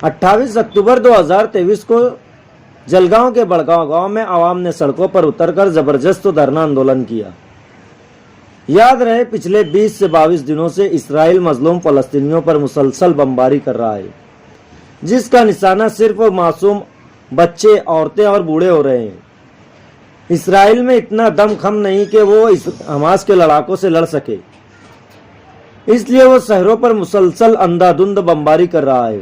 अट्ठाईस अक्टूबर 2023 को जलगांव के बड़गांव गांव में आवाम ने सड़कों पर उतरकर जबरदस्त धरना आंदोलन किया। याद रहे, पिछले 20 से 22 दिनों से इसराइल मजलूम फलस्तीनियों पर मुसलसल बमबारी कर रहा है, जिसका निशाना सिर्फ मासूम बच्चे, औरतें और बूढ़े हो रहे हैं। इसराइल में इतना दमखम नहीं कि वो हमास के लड़ाकों से लड़ सके, इसलिए वो शहरों पर मुसलसल अंधाधुंध बमबारी कर रहा है।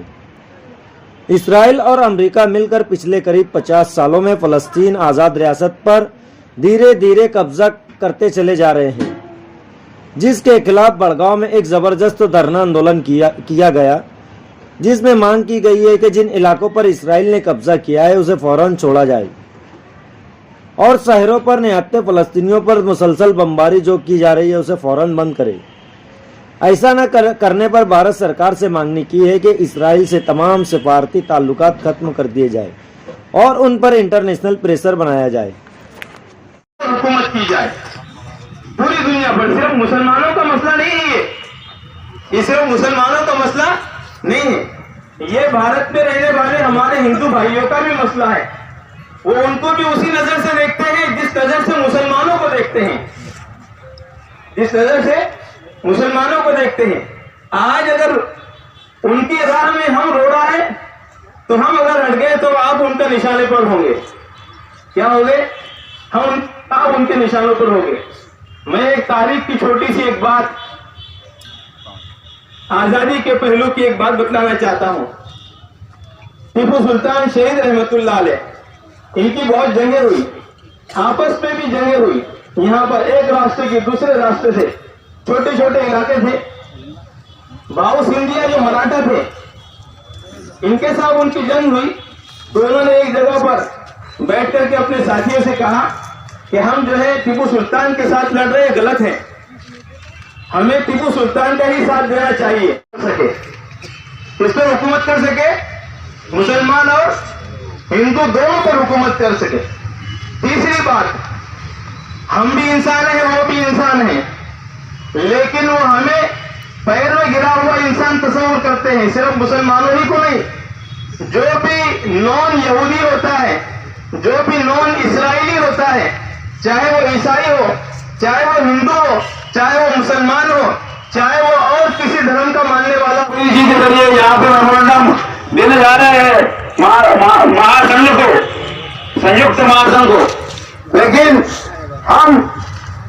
इसराइल और अमेरिका मिलकर पिछले करीब 50 सालों में फलस्तीन आज़ाद रियासत पर धीरे धीरे कब्जा करते चले जा रहे हैं, जिसके खिलाफ बड़गांव में एक जबरदस्त धरना आंदोलन किया गया, जिसमें मांग की गई है कि जिन इलाकों पर इसराइल ने कब्जा किया है उसे फौरन छोड़ा जाए और शहरों पर निहत्थे फलस्तीनियों पर मुसलसल बमबारी जो की जा रही है उसे फौरन बंद करे। ऐसा न करने पर भारत सरकार से मांगनी की है कि इसराइल से तमाम सिफारती ताल्लुकात खत्म कर दिए जाए और उन पर इंटरनेशनल प्रेशर बनाया जाए। हुकूमत की जाए पूरी दुनिया पर। सिर्फ मुसलमानों का मसला नहीं है ये सिर्फ मुसलमानों का मसला नहीं है, ये भारत में रहने वाले हमारे हिंदू भाइयों का भी मसला है। वो उनको भी उसी नजर से देखते हैं जिस नजर से मुसलमानों को देखते हैं, जिस नजर से मुसलमानों को देखते हैं। आज अगर उनकी राह में हम रो रहा है तो हम अगर हट गए तो आप उनका निशाने पर होंगे। क्या होंगे? आप उनके निशानों पर होंगे। मैं एक तारीख की छोटी सी एक बात, आजादी के पहलू की एक बात बतलाना चाहता हूं। टीपू सुल्तान शहीद रहमतुल्लाह अलैह, इनकी बहुत जंगें हुई, आपस में भी जंगें हुई। यहां पर एक रास्ते के दूसरे रास्ते से छोटे छोटे इलाके थे। बाबू सिंधिया जो मराठा थे, इनके साथ उनकी जंग हुई तो उन्होंने एक जगह पर बैठ करके अपने साथियों से कहा कि हम जो है टीपू सुल्तान के साथ लड़ रहे हैं, गलत है, हमें टीपू सुल्तान का ही साथ देना चाहिए। सके इस पर हुकूमत कर सके, मुसलमान और हिंदू दोनों पर हुकूमत कर सके। तीसरी बात, हम भी इंसान हैं, वो भी इंसान है, लेकिन वो हमें पैर में गिरा हुआ इंसान तस्वीर करते हैं, सिर्फ मुसलमानों ही को नहीं। जो भी नॉन यहूदी होता है, जो भी नॉन इसराइली होता है, चाहे वो ईसाई हो, चाहे वो हिंदू हो, चाहे वो मुसलमान हो, चाहे वो और किसी धर्म का मानने वाला हो, जी के जरिए यहाँ पे मेमोरेंडम देने जा रहे हैं महासंघ को, संयुक्त महासंघ को। लेकिन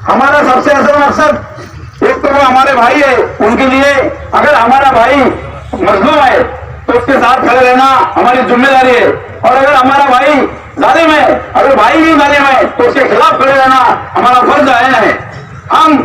हमारा सबसे असल मकसद, एक तो वो हमारे भाई है, उनके लिए अगर हमारा भाई मजलूम है तो उसके साथ खड़े रहना हमारी जिम्मेदारी है, और अगर हमारा भाई जालिम है, अगर भाई भी जालिम है तो उसके खिलाफ खड़े रहना हमारा फर्ज आया है। हम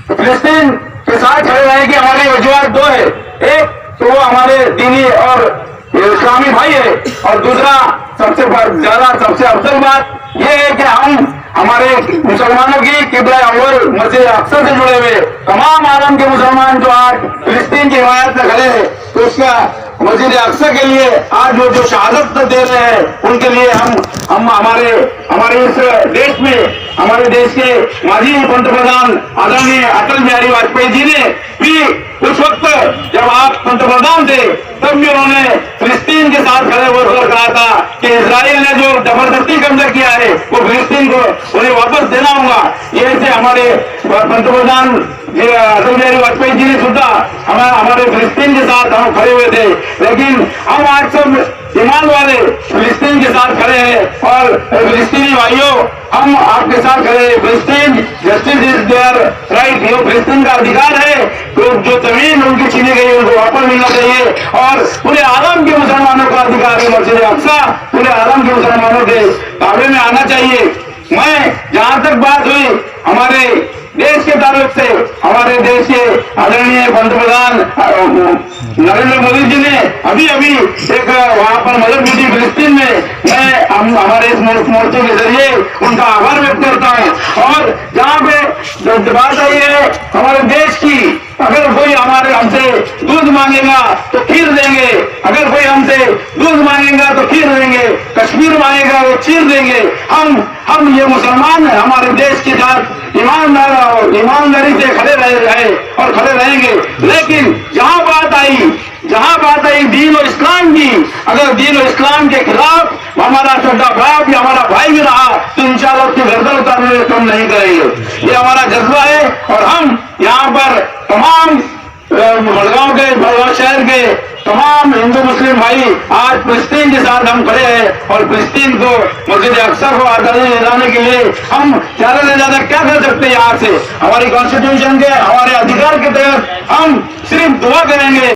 फिलिस्तीन के साथ खड़े रहे कि हमारी वजूहत दो है, एक तो वो हमारे दीनी और इस्लामी भाई है, और दूसरा सबसे ज्यादा सबसे अफजल बात यह है कि हम हमारे मुसलमानों की किबला अव्वल मस्जिद अक्सा से जुड़े हुए तमाम आलम के मुसलमान जो आज फिलिस्तीन की हिमायत में खड़े हैं, तो उसका मस्जिद अक्सा के लिए आज वो जो शहादत दे रहे हैं, उनके लिए हम हमारे इस देश में, हमारे देश के माजी पंतप्रधान आदरणीय अटल बिहारी वाजपेयी जी ने भी उस वक्त जब आप पंतप्रधान थे तब भी उन्होंने फिलिस्तीन के साथ खड़े होकर कहा था कि इजराइल ने जो जबरदस्ती कब्जा किया है वो फिलिस्तीन को उन्हें वापस देना होगा। ये से हमारे पंतप्रधान अटल बिहारी वाजपेयी जी ने सुधा हमारे फिलिस्तीन के साथ हम खड़े हुए थे, लेकिन हम आज सब ईमान वाले फिलिस्तीन के साथ खड़े हैं। और फिलिस्तीनी भाइयों, हम आपके साथ खड़े हैं। फिलिस्तीन जस्टिस इज देयर राइट, ये फिलिस्तीन का अधिकार है, तो जो जमीन उनकी छीनी गई है उनको वापस मिलना चाहिए, और पूरे आलम के मुसलमानों का अधिकार है मस्जिद अक्सा पूरे आलम के मुसलमानों के काबे में आना चाहिए। मैं जहां तक बात हुई हमारे देश के ताल्लुक से, हमारे देश के आदरणीय पंतप्रधान नरेंद्र मोदी जी ने अभी एक वहां पर मदद दी थी फिलिस्तीन में, मैं हमारे इस मोर्चे के जरिए उनका आभार व्यक्त करता हूं। और जहां पे बात आई है हमारे देश की, अगर कोई हमसे दूध मांगेगा तो खीर देंगे, अगर कोई हमसे दूध मांगेगा तो खीर देंगे, कश्मीर मांगेगा वो चीर देंगे। हम ये मुसलमान हैं, हमारे देश के साथ ईमानदारी से खड़े रहे और खड़े रहेंगे। लेकिन जहां बात आई दीन और इस्लाम की, अगर दीन और इस्लाम के खिलाफ हमारा छोटा बाप या हमारा भाई भी रहा तो इंशाअल्लाह उसकी गर्दन उतारने में कम नहीं करेंगे। ये हमारा जज्बा है। और हम यहाँ पर तमाम बड़गांव शहर के तमाम हिंदू मुस्लिम भाई आज फिलिस्तीन के साथ हम खड़े हैं और फिलिस्तीन को मस्जिद अक्सा को आजादी दिलाने के लिए हम ज्यादा से ज्यादा क्या कर सकते हैं। यहाँ से हमारी कॉन्स्टिट्यूशन के हमारे अधिकार के तहत हम सिर्फ दुआ करेंगे।